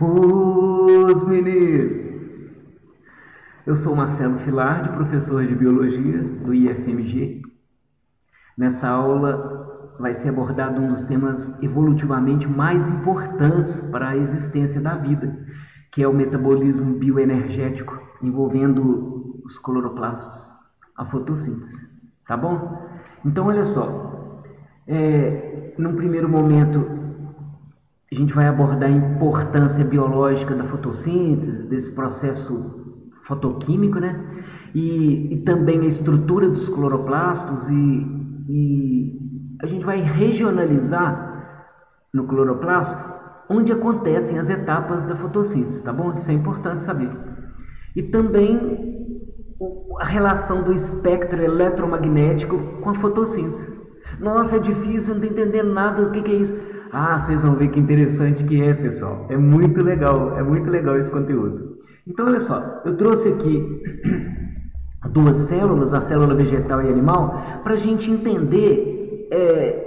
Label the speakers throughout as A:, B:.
A: Os meninos! Eu sou Marcelo Filardi, professor de Biologia do IFMG. Nessa aula vai ser abordado um dos temas evolutivamente mais importantes para a existência da vida, que é o metabolismo bioenergético envolvendo os cloroplastos, a fotossíntese. Tá bom? Então, olha só. Num primeiro momento, a gente vai abordar a importância biológica da fotossíntese, desse processo fotoquímico, né? E também a estrutura dos cloroplastos e a gente vai regionalizar no cloroplasto onde acontecem as etapas da fotossíntese, tá bom? Isso é importante saber. E também a relação do espectro eletromagnético com a fotossíntese. Nossa, é difícil, não tô entendendo nada, o que é isso? Ah, vocês vão ver que interessante que é, pessoal. É muito legal esse conteúdo. Então, olha só, eu trouxe aqui duas células, a célula vegetal e animal, para a gente entender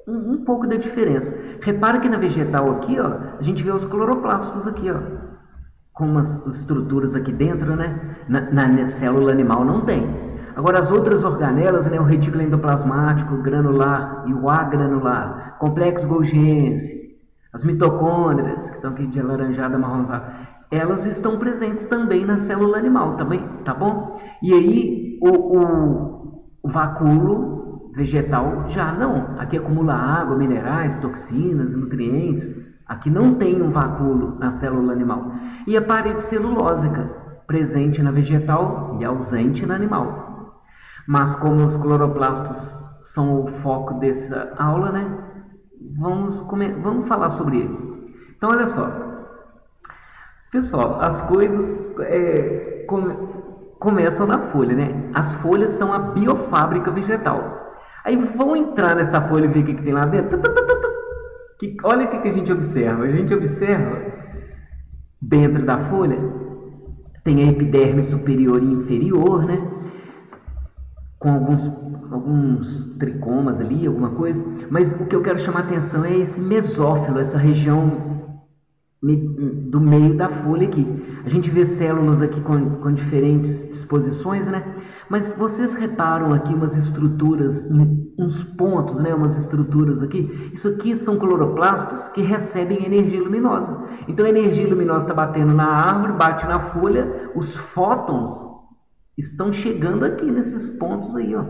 A: um pouco da diferença. Repara que na vegetal aqui, ó, a gente vê os cloroplastos aqui, ó, com umas estruturas aqui dentro, né? Na célula animal não tem. Agora, as outras organelas, né, o retículo endoplasmático, o granular e o agranular, complexo Golgiense, as mitocôndrias, que estão aqui de alaranjada, marronzada, elas estão presentes também na célula animal, também, tá bom? E aí, o vacúolo vegetal já não. Aqui acumula água, minerais, toxinas, nutrientes. Aqui não tem um vacúolo na célula animal. E a parede celulósica, presente na vegetal e ausente na animal. Mas como os cloroplastos são o foco dessa aula, né? Vamos falar sobre ele. Então, olha só. Pessoal, as coisas começam na folha, né? As folhas são a biofábrica vegetal. Aí vão entrar nessa folha e ver o que tem lá dentro. Olha o que a gente observa. A gente observa dentro da folha tem a epiderme superior e inferior, né? Com alguns tricomas ali, alguma coisa. Mas o que eu quero chamar a atenção é esse mesófilo, essa região do meio da folha aqui. A gente vê células aqui com diferentes disposições, né? Mas vocês reparam aqui umas estruturas, uns pontos, né? Umas estruturas aqui. Isso aqui são cloroplastos que recebem energia luminosa. Então a energia luminosa está batendo na árvore, bate na folha, os fótons estão chegando aqui nesses pontos aí, ó.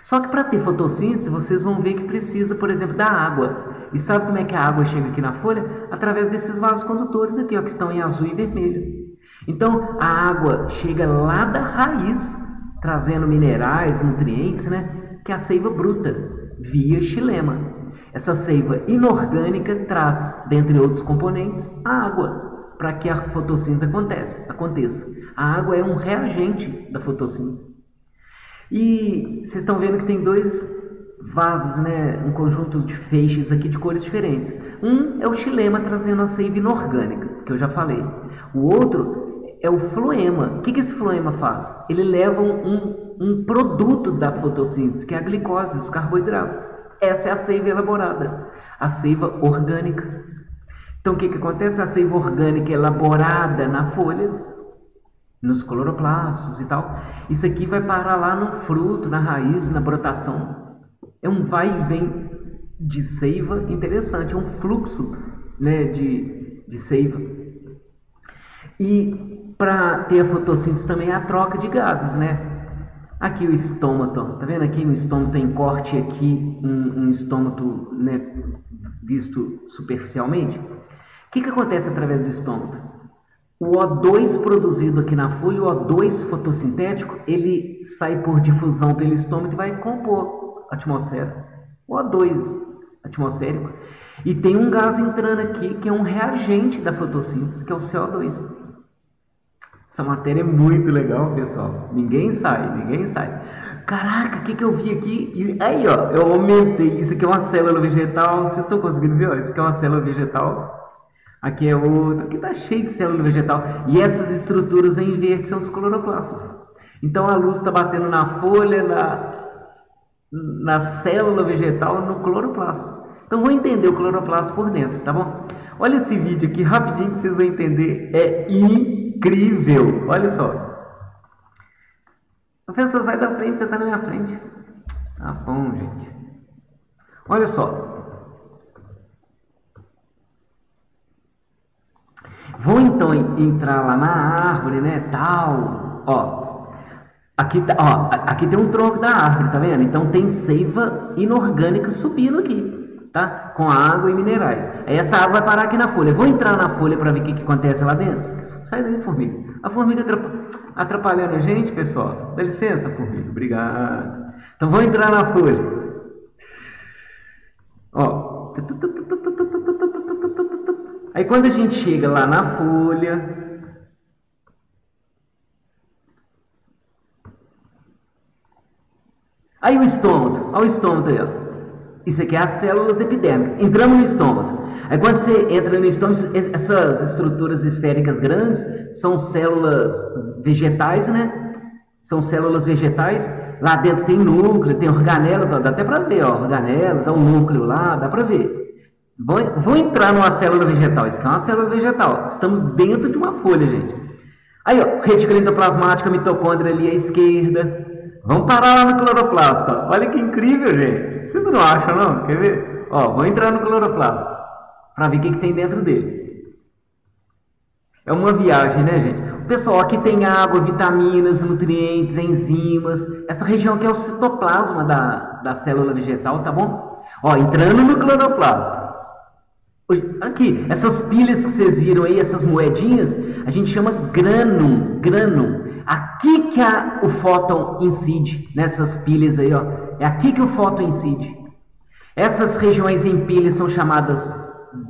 A: Só que para ter fotossíntese, vocês vão ver que precisa, por exemplo, da água. E sabe como é que a água chega aqui na folha? Através desses vasos condutores aqui, ó, que estão em azul e vermelho. Então, a água chega lá da raiz, trazendo minerais, nutrientes, né? Que é a seiva bruta, via xilema. Essa seiva inorgânica traz, dentre outros componentes, a água, para que a fotossíntese aconteça. A água é um reagente da fotossíntese. E vocês estão vendo que tem dois vasos, né, um conjunto de feixes aqui de cores diferentes. Um é o xilema trazendo a seiva inorgânica, que eu já falei. O outro é o floema. O que esse floema faz? Ele leva um produto da fotossíntese, que é a glicose, os carboidratos. Essa é a seiva elaborada, a seiva orgânica. Então o que acontece? A seiva orgânica elaborada na folha, nos cloroplastos e tal, isso aqui vai parar lá no fruto, na raiz, na brotação. É um vai e vem de seiva interessante, é um fluxo, né, de seiva. E para ter a fotossíntese também é a troca de gases, né? Aqui o estômato, tá vendo aqui no estômato tem corte aqui, um estômato, né, visto superficialmente. O que acontece através do estômato? O O2 produzido aqui na folha, o O2 fotossintético, ele sai por difusão pelo estômago e vai compor a atmosfera. O O2 atmosférico. E tem um gás entrando aqui, que é um reagente da fotossíntese, que é o CO2. Essa matéria é muito legal, pessoal. Ninguém sai. Caraca, o que eu vi aqui? E aí, ó, eu aumentei. Isso aqui é uma célula vegetal. Vocês estão conseguindo ver? Ó, isso aqui é uma célula vegetal. Aqui é outra, aqui está cheio de célula vegetal. E essas estruturas em verde são os cloroplastos. Então a luz está batendo na folha, na célula vegetal, no cloroplasto. Então vou entender o cloroplasto por dentro, tá bom? Olha esse vídeo aqui, rapidinho que vocês vão entender. É incrível. Olha só. Professor, sai da frente, você está na minha frente. Tá bom, gente. Olha só. Vou então entrar lá na árvore, né, tal. Ó, aqui tem um tronco da árvore, tá vendo? Então tem seiva inorgânica subindo aqui, tá? Com água e minerais. Aí essa água vai parar aqui na folha. Vou entrar na folha para ver o que acontece lá dentro. Sai daí, formiga. A formiga atrapalhando a gente, pessoal. Dá licença, formiga. Obrigado. Então vou entrar na folha. Ó. Aí quando a gente chega lá na folha, aí o estômago, olha o estômago aí, ó. Isso aqui é as células epidérmicas. Entramos no estômago. Aí quando você entra no estômago, essas estruturas esféricas grandes são células vegetais, né? São células vegetais. Lá dentro tem núcleo, tem organelas, ó, dá até para ver, ó, organelas, há um núcleo lá, dá para ver. Vou entrar numa célula vegetal. Isso aqui é uma célula vegetal. Estamos dentro de uma folha, gente. Aí, ó, retícula endoplasmática, mitocôndria ali à esquerda. Vamos parar lá no cloroplasto. Ó. Olha que incrível, gente. Vocês não acham, não? Quer ver? Ó, vou entrar no cloroplasto para ver o que tem dentro dele. É uma viagem, né, gente? Pessoal, aqui tem água, vitaminas, nutrientes, enzimas. Essa região aqui é o citoplasma da célula vegetal, tá bom? Ó, entrando no cloroplasto. Aqui, essas pilhas que vocês viram aí, essas moedinhas, a gente chama grânum. Aqui que o fóton incide, nessas pilhas aí, ó. É aqui que o fóton incide. Essas regiões em pilhas são chamadas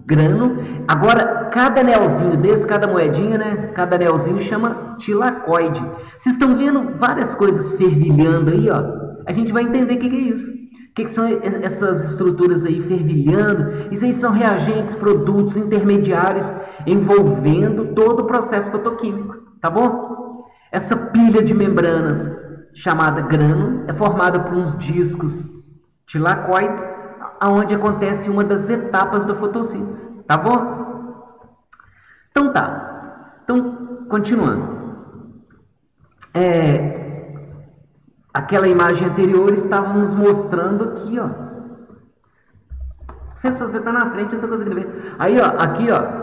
A: grano. Agora, cada anelzinho desse, cada moedinha, né? Cada anelzinho chama tilacoide. Vocês estão vendo várias coisas fervilhando aí, ó. A gente vai entender o que é isso. O que são essas estruturas aí fervilhando? Isso aí são reagentes, produtos intermediários envolvendo todo o processo fotoquímico, tá bom? Essa pilha de membranas chamada grano é formada por uns discos tilacoides, aonde acontece uma das etapas da fotossíntese, tá bom? Então tá. Então, continuando. Aquela imagem anterior estávamos mostrando aqui, ó. Professor, você está na frente, eu não estou conseguindo ver. Aí, ó, aqui, ó.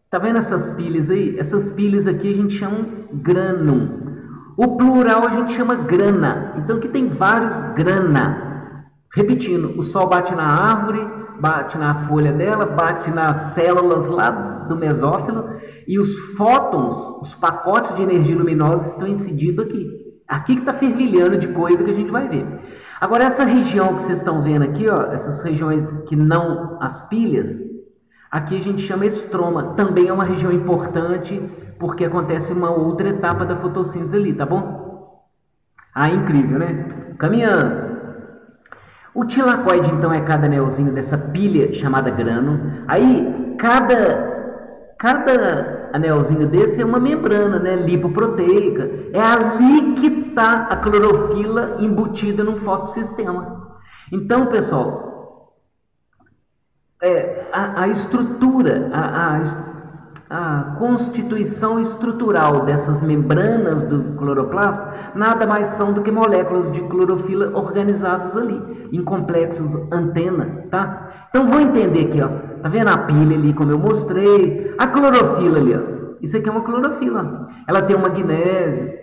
A: Tá vendo essas pilhas aí? Essas pilhas aqui a gente chama grânum. O plural a gente chama grana. Então aqui tem vários grana. Repetindo, o sol bate na árvore, bate na folha dela, bate nas células lá do mesófilo e os fótons, os pacotes de energia luminosa estão incididos aqui. Aqui que está fervilhando de coisa que a gente vai ver. Agora, essa região que vocês estão vendo aqui, ó, essas regiões que não as pilhas, aqui a gente chama estroma. Também é uma região importante porque acontece uma outra etapa da fotossíntese ali, tá bom? Ah, incrível, né? Caminhando. O tilacoide, então, é cada anelzinho dessa pilha chamada grano. Aí, cada anelzinho desse é uma membrana, né, lipoproteica. É ali que está a clorofila embutida num fotossistema. Então, pessoal, a estrutura, a constituição estrutural dessas membranas do cloroplasto nada mais são do que moléculas de clorofila organizadas ali, em complexos antena, tá? Então, vou entender aqui, ó. Tá vendo a pilha ali, como eu mostrei? A clorofila ali, ó. Isso aqui é uma clorofila. Ela tem um magnésio.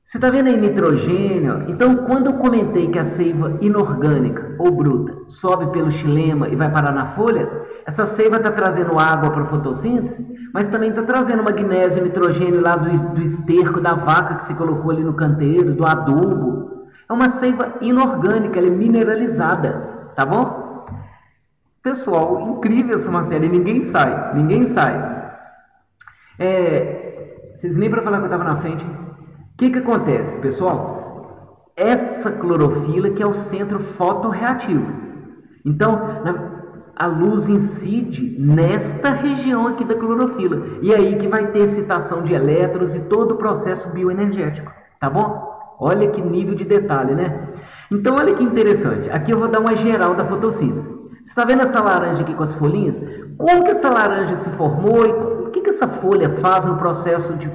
A: Você tá vendo aí nitrogênio? Então, quando eu comentei que a seiva inorgânica ou bruta sobe pelo xilema e vai parar na folha, essa seiva está trazendo água para a fotossíntese, mas também está trazendo magnésio e nitrogênio lá do esterco da vaca que se colocou ali no canteiro, do adubo. É uma seiva inorgânica, ela é mineralizada, tá bom? Pessoal, incrível essa matéria, ninguém sai. Vocês lembram para falar que eu estava na frente? O que acontece, pessoal? Essa clorofila que é o centro fotorreativo. Então, a luz incide nesta região aqui da clorofila. E aí que vai ter excitação de elétrons e todo o processo bioenergético, tá bom? Olha que nível de detalhe, né? Então, olha que interessante. Aqui eu vou dar uma geral da fotossíntese. Você está vendo essa laranja aqui com as folhinhas? Como que essa laranja se formou e o que essa folha faz no processo de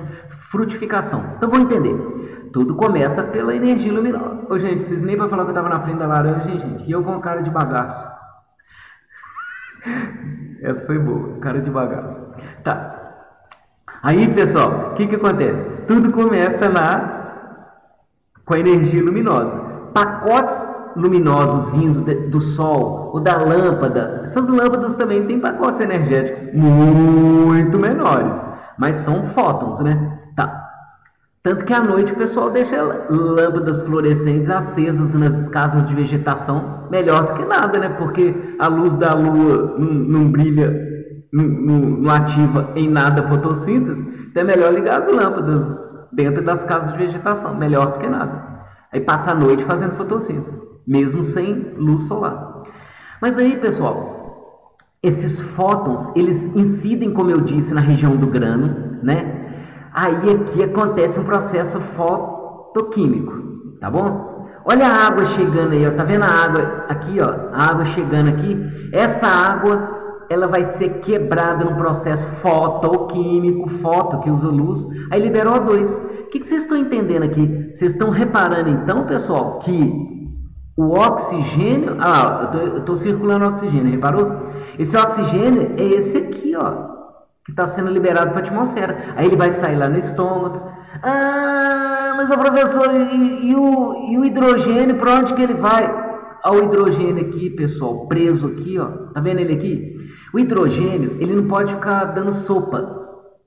A: frutificação? Então, vou entender. Tudo começa pela energia luminosa. Ô, gente, vocês nem vão falar que eu estava na frente da laranja, hein, gente? E eu com a cara de bagaço. Essa foi boa, cara de bagaço. Tá. Aí, pessoal, o que acontece? Tudo começa com a energia luminosa. Pacotes luminosos vindos do sol ou da lâmpada. Essas lâmpadas também têm pacotes energéticos muito menores, mas são fótons, né? Tá. Tanto que à noite o pessoal deixa lâmpadas fluorescentes acesas nas casas de vegetação, melhor do que nada, né? Porque a luz da lua não brilha, não ativa em nada a fotossíntese, então é melhor ligar as lâmpadas dentro das casas de vegetação, melhor do que nada. Aí passa a noite fazendo fotossíntese, mesmo sem luz solar. Mas aí, pessoal, esses fótons, eles incidem, como eu disse, na região do grano, né? Aí aqui acontece um processo fotoquímico, tá bom? Olha a água chegando aí, ó, tá vendo a água aqui, ó, a água chegando aqui? Essa água, ela vai ser quebrada num processo fotoquímico, foto que usa luz, aí libera O2. O que vocês estão entendendo aqui? Vocês estão reparando então, pessoal, que o oxigênio, eu tô circulando o oxigênio, reparou? Esse oxigênio é esse aqui, ó, que está sendo liberado para a atmosfera. Aí ele vai sair lá no estômago. Mas o professor, e o hidrogênio, para onde que ele vai? O hidrogênio aqui, pessoal, preso aqui, ó. Tá vendo ele aqui? O hidrogênio, ele não pode ficar dando sopa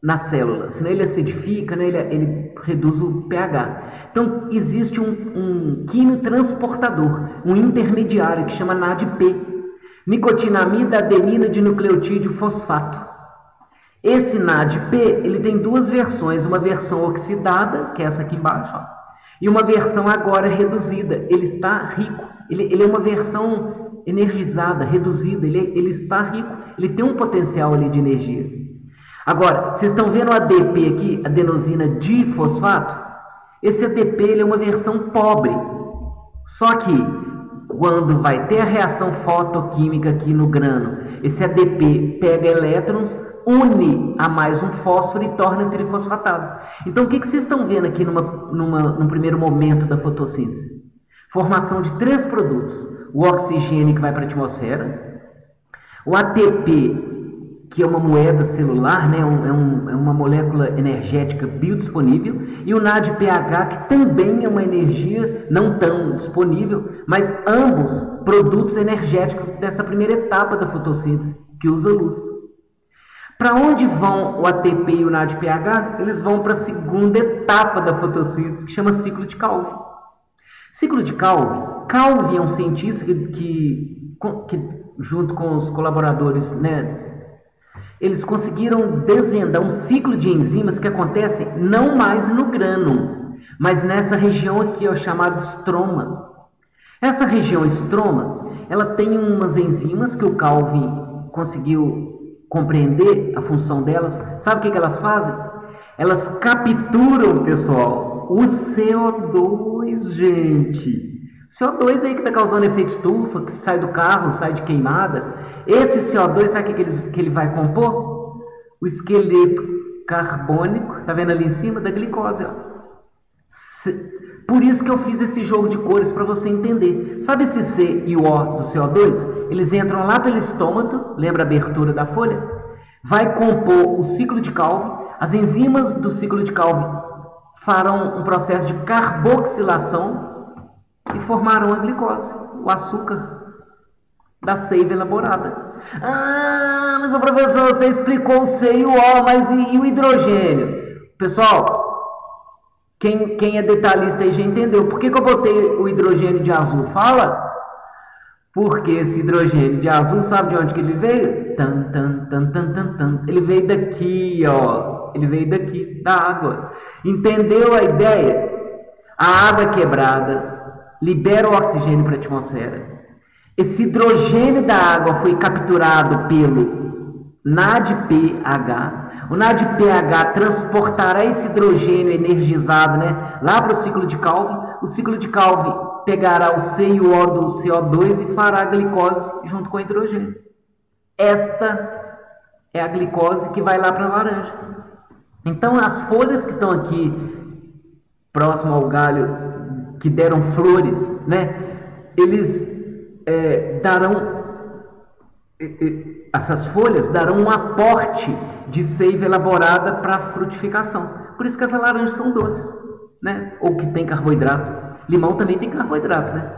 A: na célula, senão ele acidifica, né? Ele reduz o pH. Então, existe um quimiotransportador, um intermediário que chama NADP, nicotinamida adenina dinucleotídeo fosfato. Esse NADP, ele tem duas versões, uma versão oxidada, que é essa aqui embaixo, ó, e uma versão agora reduzida. Ele está rico, ele é uma versão energizada, reduzida, ele está rico, ele tem um potencial ali de energia. Agora, vocês estão vendo o ADP aqui, adenosina difosfato? Esse ADP ele é uma versão pobre, só que quando vai ter a reação fotoquímica aqui no grano, esse ADP pega elétrons, une a mais um fósforo e torna trifosfatado. Então, o que vocês estão vendo aqui num primeiro momento da fotossíntese? Formação de 3 produtos. O oxigênio que vai para a atmosfera, o ATP, que é uma moeda celular, né? é uma molécula energética biodisponível, e o NADPH, que também é uma energia não tão disponível, mas ambos produtos energéticos dessa primeira etapa da fotossíntese, que usa luz. Para onde vão o ATP e o NADPH? Eles vão para a segunda etapa da fotossíntese, que chama ciclo de Calvin. Ciclo de Calvin. Calvin é um cientista que junto com os colaboradores, né, eles conseguiram desvendar um ciclo de enzimas que acontecem não mais no grano, mas nessa região aqui, ó, chamada estroma. Essa região estroma, ela tem umas enzimas que o Calvin conseguiu compreender a função delas. Sabe o que elas fazem? Elas capturam, pessoal, o CO2, gente. CO2 aí que está causando efeito estufa, que sai do carro, sai de queimada. Esse CO2, sabe o que ele vai compor? O esqueleto carbônico, tá vendo ali em cima? Da glicose, ó. Por isso que eu fiz esse jogo de cores para você entender. Sabe esse C e o O do CO2? Eles entram lá pelo estômago, lembra a abertura da folha? Vai compor o ciclo de Calvin. As enzimas do ciclo de Calvin farão um processo de carboxilação e formarão a glicose, o açúcar da seiva elaborada. Mas o professor, você explicou o C e o O, mas e o hidrogênio? Pessoal, quem é detalhista aí já entendeu. Por que eu botei o hidrogênio de azul? Fala! Porque esse hidrogênio de azul, sabe de onde que ele veio? Ele veio daqui, ó. Ele veio daqui, da água. Entendeu a ideia? A água é quebrada, libera o oxigênio para a atmosfera. Esse hidrogênio da água foi capturado pelo NADPH. O NADPH transportará esse hidrogênio energizado, né, lá para o ciclo de Calvin. O ciclo de Calvin pegará o C e o O do CO2 e fará a glicose junto com o hidrogênio. Esta é a glicose que vai lá para a laranja. Então, as folhas que estão aqui próximo ao galho, que deram flores, né? Eles darão... essas folhas darão um aporte de seiva elaborada para a frutificação. Por isso que essas laranjas são doces, né? Ou que tem carboidrato. Limão também tem carboidrato, né?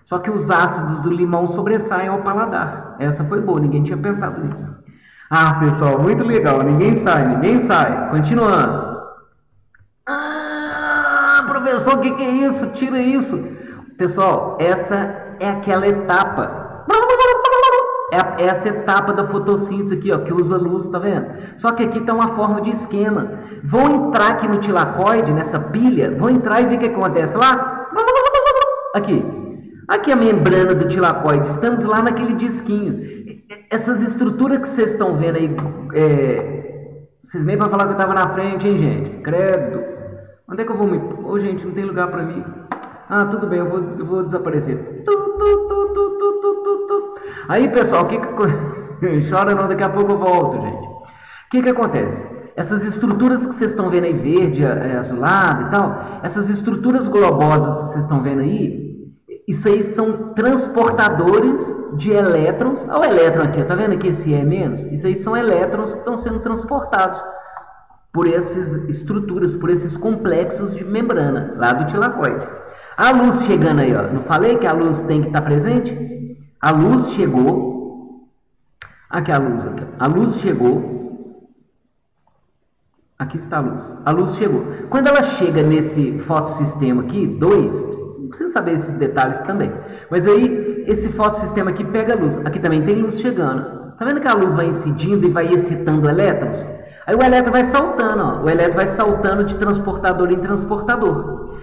A: Só que os ácidos do limão sobressaem ao paladar. Essa foi boa, ninguém tinha pensado nisso. Ah, pessoal, muito legal. Ninguém sai. Continuando. Ah, professor, o que é isso? Tira isso. Pessoal, essa é aquela etapa. Essa etapa da fotossíntese aqui, ó, que usa luz, tá vendo? Só que aqui está uma forma de esquema. Vão entrar aqui no tilacoide, nessa pilha, vão entrar e ver o que acontece lá. Aqui a membrana do tilacoide, estamos lá naquele disquinho. Essas estruturas que vocês estão vendo aí, vocês nem vão falar que eu estava na frente, hein, gente? Credo. Onde é que eu vou me... Ô, gente, não tem lugar para mim. Ah, tudo bem, eu vou desaparecer. Aí, pessoal, chora não, daqui a pouco eu volto, gente. O que acontece? Essas estruturas que vocês estão vendo aí, verde, azulado e tal, essas estruturas globosas que vocês estão vendo aí, isso aí são transportadores de elétrons. Olha o elétron aqui, tá vendo aqui esse E menos? Isso aí são elétrons que estão sendo transportados por essas estruturas, por esses complexos de membrana lá do tilacoide. A luz chegando aí, ó. Não falei que a luz tem que estar presente? A luz chegou. Aqui a luz, aqui. A luz chegou. Aqui está a luz. A luz chegou. Quando ela chega nesse fotossistema aqui, 2, não precisa saber esses detalhes também. Mas aí, esse fotossistema aqui pega a luz. Aqui também tem luz chegando. Tá vendo que a luz vai incidindo e vai excitando elétrons? Aí o elétron vai saltando, ó. O elétron vai saltando de transportador em transportador.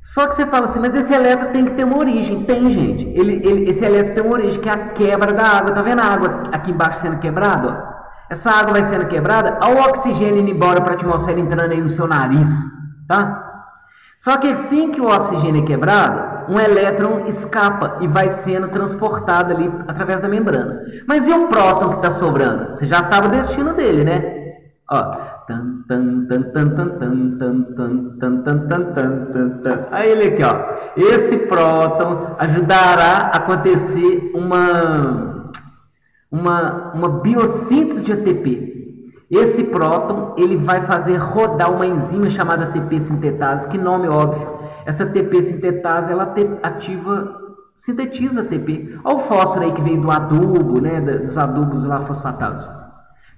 A: Só que você fala assim, mas esse elétron tem que ter uma origem. Tem, gente. Esse elétron tem uma origem, que é a quebra da água. Tá vendo a água aqui embaixo sendo quebrada? Ó? Essa água vai sendo quebrada, ao oxigênio indo embora para a atmosfera, entrando aí no seu nariz, tá? Só que assim que o oxigênio é quebrado, um elétron escapa e vai sendo transportado ali através da membrana. Mas e o próton que está sobrando? Você já sabe o destino dele, né? Ó. Aí ele aqui, ó. Esse próton ajudará a acontecer uma biossíntese de ATP. Esse próton, ele vai fazer rodar uma enzima chamada ATP sintetase. Que nome óbvio. Essa ATP sintetase, ela sintetiza ATP. Olha o fósforo aí que veio do adubo, né, dos adubos lá fosfatados.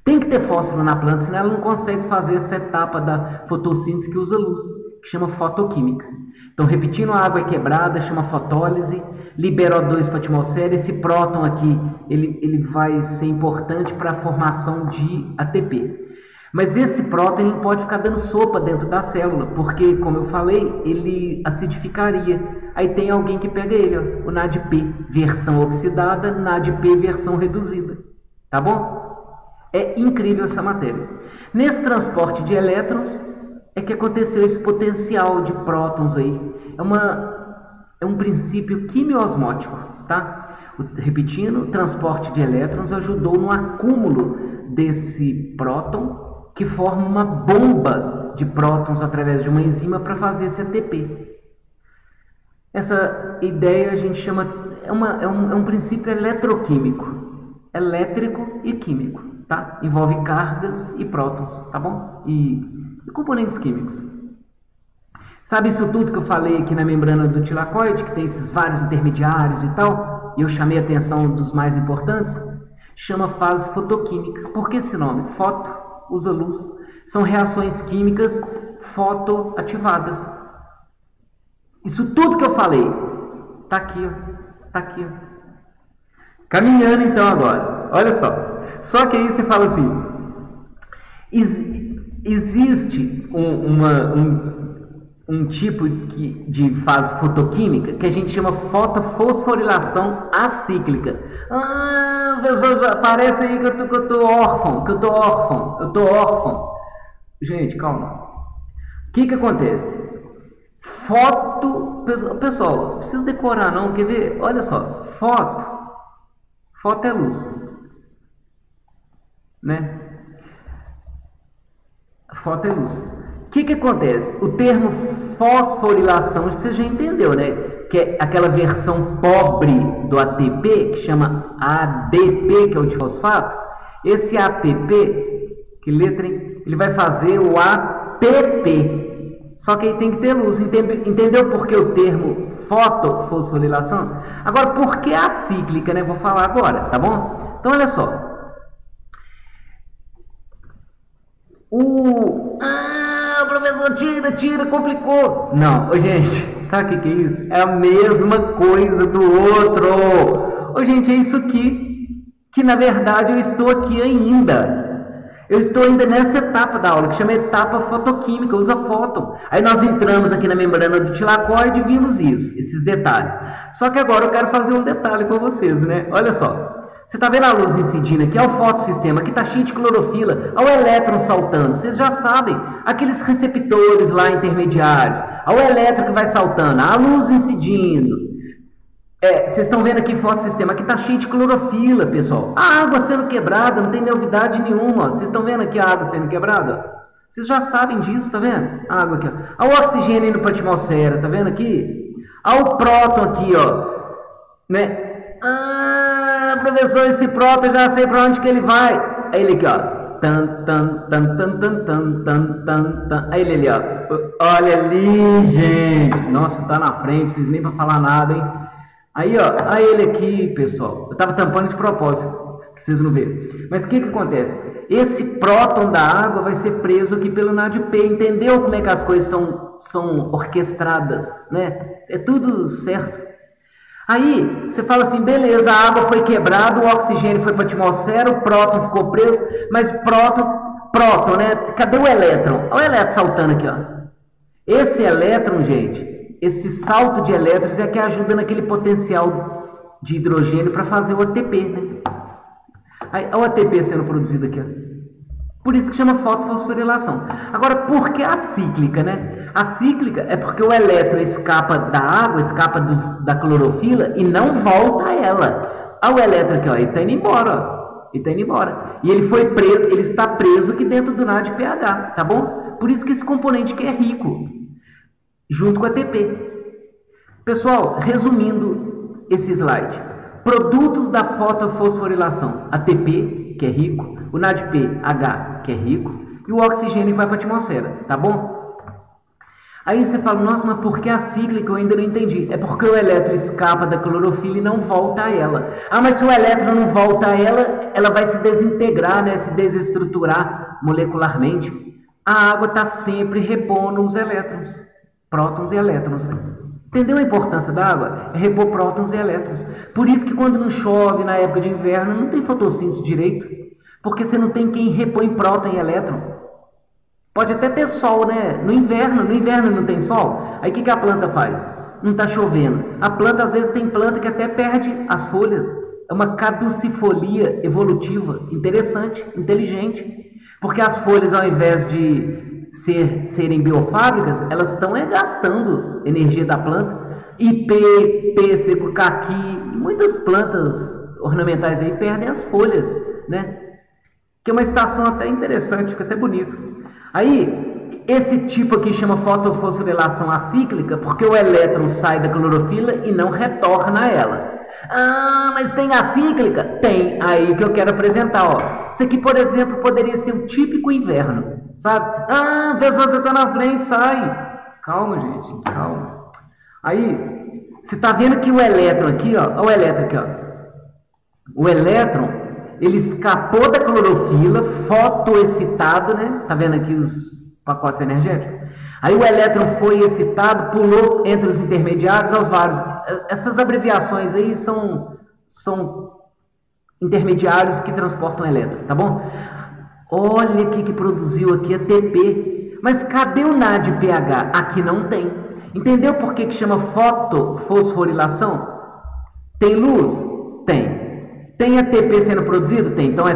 A: Tem que ter fósforo na planta, senão ela não consegue fazer essa etapa da fotossíntese que usa luz, que chama fotoquímica. Então, repetindo, a água é quebrada, chama fotólise, libera O2 para a atmosfera. Esse próton aqui, ele vai ser importante para a formação de ATP. Mas esse próton ele não pode ficar dando sopa dentro da célula, porque, como eu falei, ele acidificaria. Aí tem alguém que pega ele, ó, o NADP, versão oxidada, NADP, versão reduzida. Tá bom? É incrível essa matéria. Nesse transporte de elétrons é que aconteceu esse potencial de prótons aí. É um princípio quimiosmótico, tá? Repetindo, o transporte de elétrons ajudou no acúmulo desse próton, que forma uma bomba de prótons através de uma enzima para fazer esse ATP. Essa ideia a gente chama... É um princípio eletroquímico. Elétrico e químico. Tá? Envolve cargas e prótons, tá bom? E componentes químicos. Sabe isso tudo que eu falei aqui na membrana do tilacoide, que tem esses vários intermediários e tal? E eu chamei a atenção dos mais importantes? Chama fase fotoquímica. Por que esse nome? Foto usa luz. São reações químicas fotoativadas. Isso tudo que eu falei tá aqui, ó. Tá aqui, ó. Caminhando então agora. Olha só. Só que aí você fala assim, existe um tipo de fase fotoquímica que a gente chama fotofosforilação acíclica. Ah, pessoal, parece aí que eu tô órfão. Gente, calma. O que acontece? Pessoal, não precisa decorar não, quer ver? Olha só, foto é luz, né? Foto é luz. O que acontece? O termo fosforilação, você já entendeu, né? Que é aquela versão pobre do ATP, que chama ADP, que é o difosfato. Esse ATP, que letra, hein? Ele vai fazer o ATP. Só que aí tem que ter luz. Entendeu por que o termo fotofosforilação? Agora, por que a cíclica, né? Vou falar agora, tá bom? Então, olha só. Professor, tira, complicou. Não, gente, sabe o que é isso? É a mesma coisa do outro. Gente, é isso aqui, que na verdade eu estou aqui ainda. Eu estou ainda nessa etapa da aula, que chama etapa fotoquímica, usa fóton. Aí nós entramos aqui na membrana do tilacoide e vimos isso, esses detalhes. Só que agora eu quero fazer um detalhe com vocês, né? Olha só. Você está vendo a luz incidindo aqui? Olha o fotossistema, aqui está cheio de clorofila. Olha o elétron saltando. Vocês já sabem, aqueles receptores lá intermediários. Olha o elétron que vai saltando, a luz incidindo. Vocês estão vendo aqui o fotossistema, aqui está cheio de clorofila, pessoal. A água sendo quebrada, não tem novidade nenhuma. Vocês estão vendo aqui a água sendo quebrada? Vocês já sabem disso, tá vendo? A água aqui, ó. Olha o oxigênio indo para a atmosfera, tá vendo aqui? Olha o próton aqui, ó. Né? Professor, esse próton, eu já sei para onde que ele vai. Aí ele aqui, ó. Aí ele ali, ó. Olha ali, gente. Nossa, tá na frente, vocês nem para falar nada, hein? Aí, ó. Aí ele aqui, pessoal. Eu tava tampando de propósito, que vocês não verem. Mas o que acontece? Esse próton da água vai ser preso aqui pelo NADP. Entendeu como é que as coisas são orquestradas, né? É tudo certo. Aí, você fala assim, beleza, a água foi quebrada, o oxigênio foi para a atmosfera, o próton ficou preso, mas próton, né? Cadê o elétron? Olha o elétron saltando aqui, ó. Esse elétron, gente, esse salto de elétrons é que ajuda naquele potencial de hidrogênio para fazer o ATP, né? Aí, olha o ATP sendo produzido aqui, ó. Por isso que chama fotofosforilação. Agora, por que a cíclica, né? A cíclica é porque o elétron escapa da água, escapa da clorofila e não volta a ela. Olha o elétron aqui, ó, ele está indo embora, ó. Ele está indo embora. E ele foi preso, ele está preso aqui dentro do NADPH, tá bom? Por isso que esse componente aqui é rico, junto com a ATP. Pessoal, resumindo esse slide. Produtos da fotofosforilação. ATP, que é rico, o NADPH, que é rico, e o oxigênio que vai para a atmosfera, tá bom? Aí você fala, nossa, mas por que a cíclica? Eu ainda não entendi. É porque o elétron escapa da clorofila e não volta a ela. Mas se o elétron não volta a ela, ela vai se desintegrar, né? Se desestruturar molecularmente. A água está sempre repondo os elétrons, prótons e elétrons, né? Entendeu a importância da água? É repor prótons e elétrons. Por isso que quando não chove, na época de inverno, não tem fotossíntese direito. Porque você não tem quem repõe próton e elétron. Pode até ter sol, né? No inverno não tem sol. Aí o que a planta faz? Não está chovendo. A planta, às vezes, tem planta que até perde as folhas. É uma caducifolia evolutiva. Interessante, inteligente. Porque as folhas, ao invés de serem biofábricas, elas estão gastando energia da planta. Ipê, pêssego, caqui, muitas plantas ornamentais aí perdem as folhas, né? Que é uma estação até interessante, fica até bonito. Aí, esse tipo aqui chama fotofosforilação acíclica porque o elétron sai da clorofila e não retorna a ela. Mas tem a cíclica? Tem. Aí que eu quero apresentar, ó. Isso aqui, por exemplo, poderia ser o típico inverno, sabe? Pessoal, você tá na frente, sai. Calma, gente, calma. Aí, você tá vendo que o elétron aqui, ó. Olha o elétron aqui, ó. O elétron, ele escapou da clorofila, fotoexcitado, né? Tá vendo aqui os pacotes energéticos? Aí o elétron foi excitado, pulou entre os intermediários aos vários. Essas abreviações aí são intermediários que transportam elétron, tá bom? Olha o que produziu aqui ATP. Mas cadê o NADPH? Aqui não tem. Entendeu por que chama fotofosforilação? Tem luz? Tem. Tem ATP sendo produzido? Tem. Então é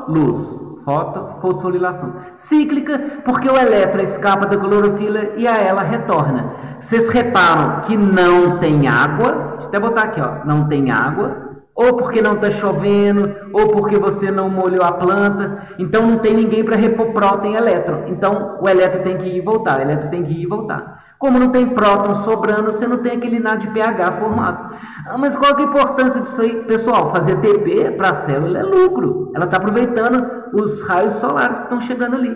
A: luz. fotofosforilação. Cíclica, porque o elétron escapa da clorofila e a ela retorna. Vocês reparam que não tem água, deixa eu até botar aqui, ó, não tem água, ou porque não está chovendo, ou porque você não molhou a planta, então não tem ninguém para repor próton e elétron. Então o elétron tem que ir e voltar, o elétron tem que ir e voltar. Como não tem próton sobrando, você não tem aquele NADPH formado. Mas qual que é a importância disso aí? Pessoal, fazer TP para a célula é lucro. Ela está aproveitando os raios solares que estão chegando ali.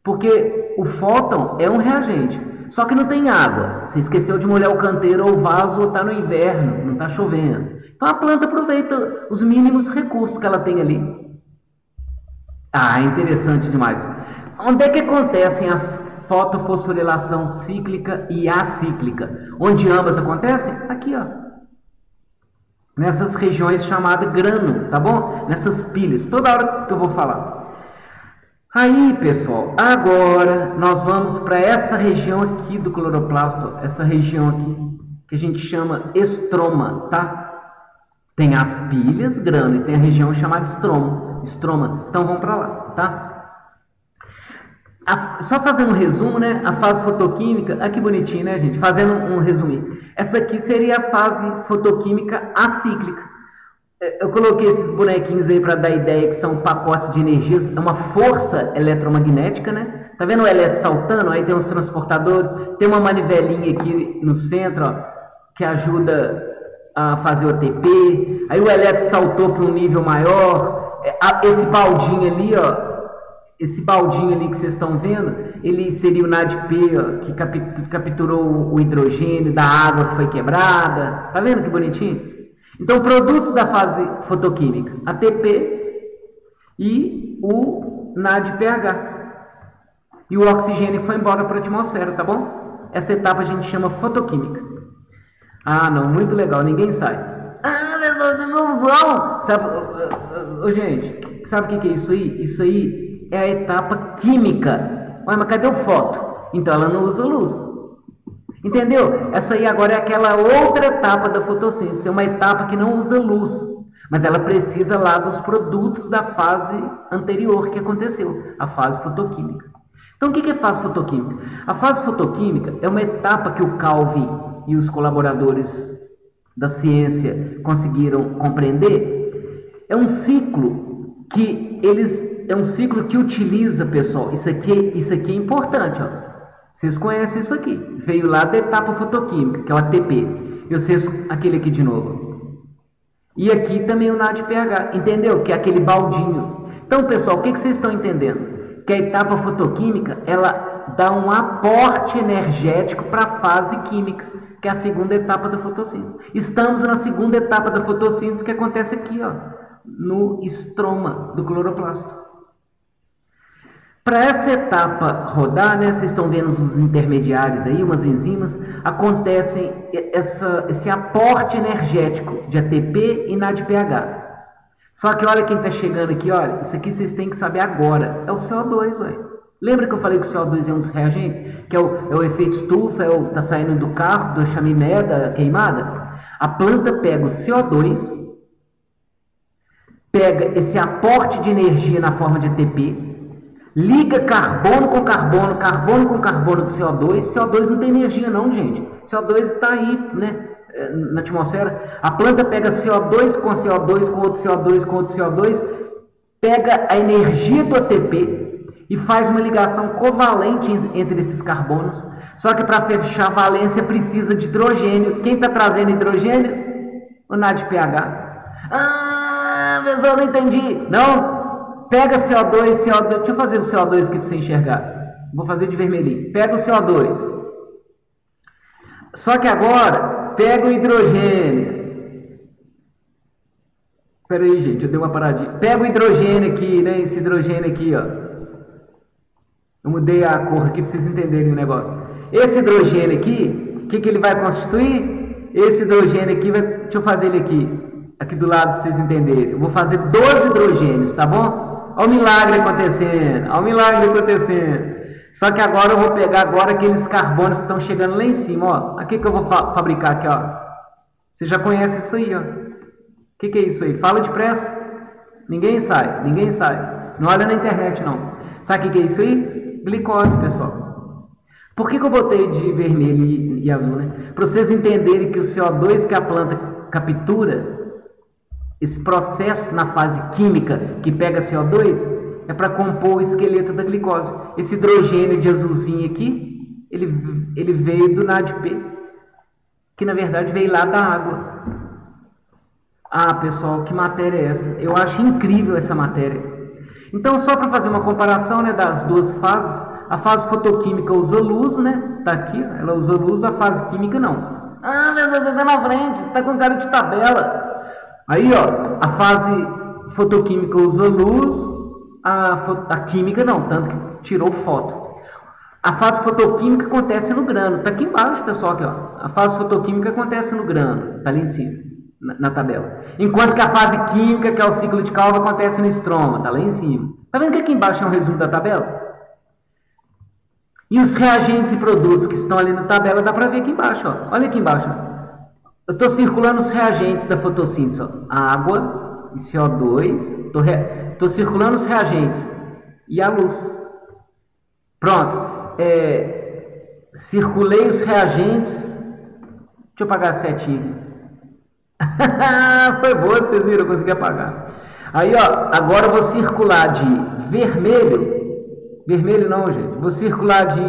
A: Porque o fóton é um reagente, só que não tem água. Você esqueceu de molhar o canteiro ou o vaso, ou está no inverno, não está chovendo. Então a planta aproveita os mínimos recursos que ela tem ali. Ah, interessante demais. Onde é que acontecem as fotofosforilação cíclica e acíclica? Onde ambas acontecem? Aqui, ó. Nessas regiões chamadas grano, tá bom? Nessas pilhas, toda hora que eu vou falar. Aí, pessoal, agora nós vamos para essa região aqui do cloroplasto, essa região aqui, que a gente chama estroma, tá? Tem as pilhas, grano, e tem a região chamada estroma. Então vamos para lá, tá? Só fazendo um resumo, né? A fase fotoquímica, aqui bonitinho, né, gente? Fazendo um resuminho. Essa aqui seria a fase fotoquímica acíclica. Eu coloquei esses bonequinhos aí para dar ideia que são pacotes de energias. É uma força eletromagnética, né? Tá vendo o elétron saltando? Aí tem os transportadores. Tem uma manivelinha aqui no centro, ó, que ajuda a fazer o ATP. Aí o elétron saltou para um nível maior. Esse baldinho ali, ó. Esse baldinho ali que vocês estão vendo, ele seria o NADP, ó, que capturou o hidrogênio da água que foi quebrada. Tá vendo que bonitinho? Então, produtos da fase fotoquímica, ATP e o NADPH. E o oxigênio que foi embora para a atmosfera, tá bom? Essa etapa a gente chama fotoquímica. Ah, não, muito legal, ninguém sai. Ah, mas não vão! Sabe, gente, sabe o que é isso aí? Isso aí é a etapa química. Ué, mas cadê o foto? Então ela não usa luz. Entendeu? Essa aí agora é aquela outra etapa da fotossíntese. É uma etapa que não usa luz, mas ela precisa lá dos produtos da fase anterior que aconteceu, a fase fotoquímica. Então o que é fase fotoquímica? A fase fotoquímica é uma etapa que o Calvin e os colaboradores da ciência conseguiram compreender. É um ciclo que utiliza, pessoal, isso aqui é importante, ó. Vocês conhecem isso aqui, veio lá da etapa fotoquímica, que é o ATP, e vocês, aquele aqui de novo, e aqui também o NADPH, entendeu? Que é aquele baldinho. Então, pessoal, o que vocês estão entendendo? Que a etapa fotoquímica, ela dá um aporte energético para a fase química, que é a segunda etapa da fotossíntese. Estamos na segunda etapa da fotossíntese, que acontece aqui, ó, no estroma do cloroplasto. Para essa etapa rodar, né, vocês estão vendo os intermediários aí, umas enzimas, acontecem esse aporte energético de ATP e NADPH. Só que olha quem está chegando aqui, olha, isso aqui vocês têm que saber agora, é o CO2, olha. Lembra que eu falei que o CO2 é um dos reagentes? Que é o efeito estufa, tá saindo do carro, da chaminé, da queimada? A planta pega o CO2, pega esse aporte de energia na forma de ATP, liga carbono com carbono, carbono com carbono do CO2. CO2 não tem energia não, gente. CO2 está aí, né, na atmosfera. A planta pega CO2 com CO2, com outro CO2, com outro CO2, pega a energia do ATP e faz uma ligação covalente entre esses carbonos. Só que para fechar a valência precisa de hidrogênio. Quem está trazendo hidrogênio? O NADPH. Ah, mas eu não entendi. Não? Pega CO2, deixa eu fazer o CO2 aqui para você enxergar. Vou fazer de vermelhinho. Pega o CO2. Só que agora, pega o hidrogênio. Espera aí, gente, eu dei uma paradinha. Pega o hidrogênio aqui, né? Esse hidrogênio aqui, ó. Eu mudei a cor aqui para vocês entenderem o negócio. Esse hidrogênio aqui, o que ele vai constituir? Esse hidrogênio aqui, deixa eu fazer ele aqui do lado para vocês entenderem. Eu vou fazer 12 hidrogênios, tá bom? Olha o milagre acontecendo, olha o milagre acontecendo. Só que agora eu vou pegar agora aqueles carbonos que estão chegando lá em cima, ó. Aqui que eu vou fabricar aqui, ó. Você já conhece isso aí, ó. O que é isso aí? Fala depressa. Ninguém sai, ninguém sai. Não olha na internet, não. Sabe o que é isso aí? Glicose, pessoal. Por que eu botei de vermelho e azul, né? Para vocês entenderem que o CO2 que a planta captura, esse processo na fase química que pega CO2, é para compor o esqueleto da glicose. Esse hidrogênio de azulzinho aqui, ele veio do NADP, que na verdade veio lá da água. Ah, pessoal, que matéria é essa? Eu acho incrível essa matéria. Então, só para fazer uma comparação, né, das duas fases, a fase fotoquímica usa luz, né? Tá aqui, ela usa luz, a fase química não. Ah, mas você tá na frente, você tá com cara de tabela. Aí, ó, a fase fotoquímica usa luz, a química não, tanto que tirou foto. A fase fotoquímica acontece no grano, tá aqui embaixo, pessoal, aqui, ó. A fase fotoquímica acontece no grano, tá ali em cima, na tabela. Enquanto que a fase química, que é o ciclo de Calvin, acontece no estroma, tá lá em cima. Tá vendo que aqui embaixo é um resumo da tabela? E os reagentes e produtos que estão ali na tabela, dá para ver aqui embaixo, ó. Olha aqui embaixo, ó. Eu estou circulando os reagentes da fotossíntese, ó. Água e CO2. Estou circulando os reagentes e a luz. Pronto. Circulei os reagentes. Deixa eu apagar a setinha aqui. Foi boa, vocês viram, eu consegui apagar. Aí, ó, agora eu vou circular de vermelho. Vermelho não, gente. Vou circular de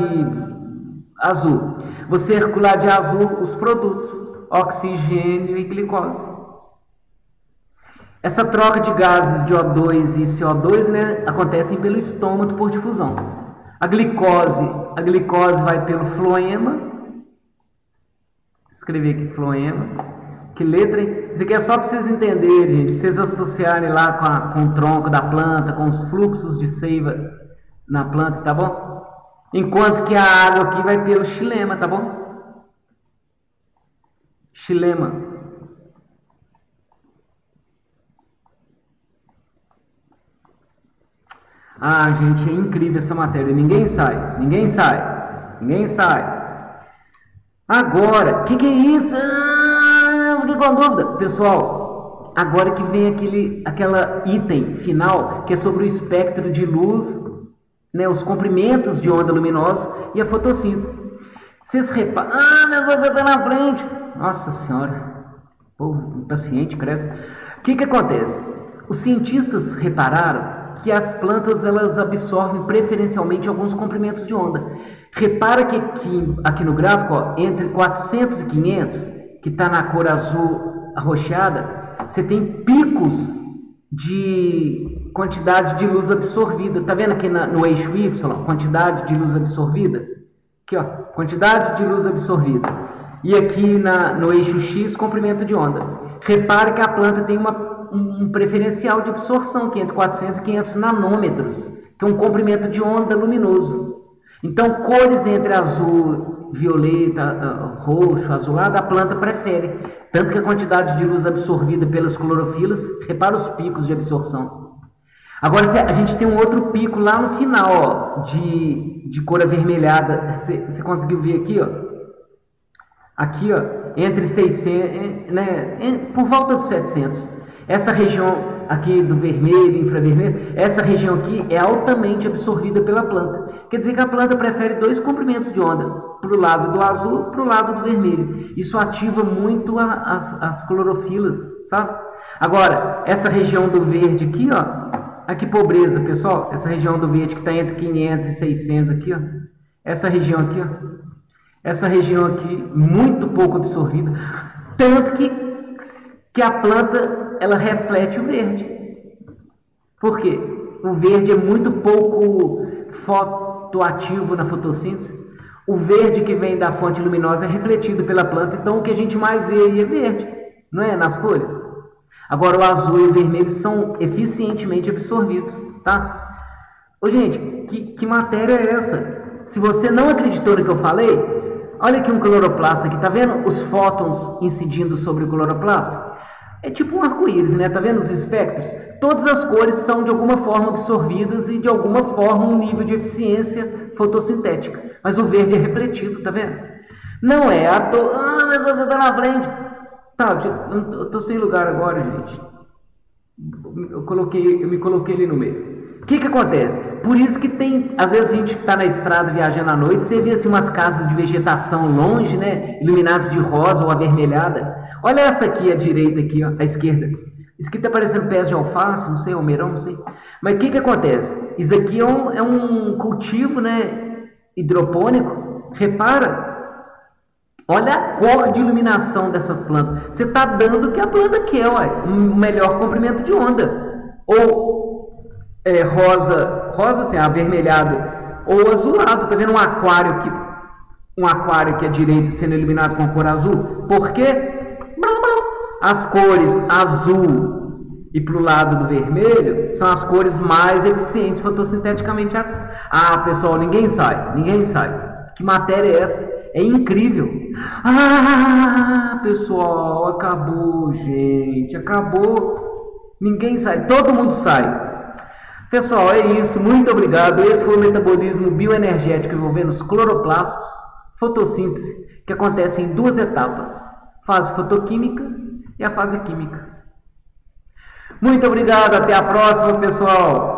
A: azul. Vou circular de azul os produtos: oxigênio e glicose. Essa troca de gases de O2 e CO2, né, acontecem pelo estômago por difusão. A glicose vai pelo floema. Vou escrever aqui floema. Que letra, hein? Isso aqui é só para vocês entenderem, gente. Para vocês associarem lá com o tronco da planta, com os fluxos de seiva na planta, tá bom? Enquanto que a água aqui vai pelo xilema, tá bom? Xilema. Ah, gente, é incrível essa matéria. Ninguém sai. Agora, o que é isso? Fiquei com dúvida. Pessoal, agora que vem aquela item final, que é sobre o espectro de luz, né, os comprimentos de onda luminosa e a fotossíntese. Vocês reparam... mas você está na frente. Nossa Senhora. Povo impaciente, credo. O que acontece? Os cientistas repararam que as plantas elas absorvem preferencialmente alguns comprimentos de onda. Repara que aqui no gráfico, ó, entre 400 e 500, que está na cor azul arroxeada, você tem picos de quantidade de luz absorvida. Tá vendo aqui no eixo Y, quantidade de luz absorvida? Aqui, ó, quantidade de luz absorvida. E aqui no eixo X, comprimento de onda. Repare que a planta tem um preferencial de absorção, que é entre 400 e 500 nanômetros, que é um comprimento de onda luminoso. Então, cores entre azul, violeta, roxo, azulado, a planta prefere. Tanto que a quantidade de luz absorvida pelas clorofilas, repara os picos de absorção. Agora, a gente tem um outro pico lá no final, ó, de cor avermelhada. Você conseguiu ver aqui, ó? Aqui, ó, entre 600, né, por volta dos 700. Essa região aqui do vermelho, infravermelho, essa região aqui é altamente absorvida pela planta. Quer dizer que a planta prefere dois comprimentos de onda, para o lado do azul, para o lado do vermelho. Isso ativa muito as clorofilas, sabe? Agora, essa região do verde aqui, ó, que pobreza, pessoal. Essa região do verde que está entre 500 e 600 aqui, ó. Essa região aqui, ó. Essa região aqui, muito pouco absorvida. Tanto que a planta, ela reflete o verde. Por quê? O verde é muito pouco fotoativo na fotossíntese. O verde que vem da fonte luminosa é refletido pela planta. Então, o que a gente mais vê aí é verde, não é? Nas folhas. Agora, o azul e o vermelho são eficientemente absorvidos, tá? Ô, gente, que matéria é essa? Se você não acreditou no que eu falei, olha aqui um cloroplasto aqui, tá vendo os fótons incidindo sobre o cloroplasto? É tipo um arco-íris, né? Tá vendo os espectros? Todas as cores são de alguma forma absorvidas e de alguma forma um nível de eficiência fotossintética. Mas o verde é refletido, tá vendo? Não é à toa... mas você tá na frente. Tá, eu tô sem lugar agora, gente. Eu me coloquei ali no meio. O que acontece? Por isso que tem, às vezes a gente está na estrada viajando à noite, você vê assim umas casas de vegetação longe, né, iluminadas de rosa ou avermelhada. Olha essa aqui, à direita aqui, ó, à esquerda. Isso aqui está parecendo pés de alface, não sei, almeirão, não sei. Mas o que acontece? Isso aqui é um cultivo, né, hidropônico. Repara, olha a cor de iluminação dessas plantas. Você está dando o que a planta quer, ué, um melhor comprimento de onda. Ou rosa assim, avermelhado, ou azulado. Tá vendo um aquário aqui à direita sendo iluminado com a cor azul? Por quê? As cores azul e para o lado do vermelho são as cores mais eficientes fotossinteticamente. Pessoal, ninguém sai. Que matéria é essa? É incrível. Pessoal, acabou, gente. Acabou. Ninguém sai. Todo mundo sai. Pessoal, é isso. Muito obrigado. Esse foi o metabolismo bioenergético envolvendo os cloroplastos, fotossíntese, que acontece em 2 etapas. Fase fotoquímica e a fase química. Muito obrigado. Até a próxima, pessoal.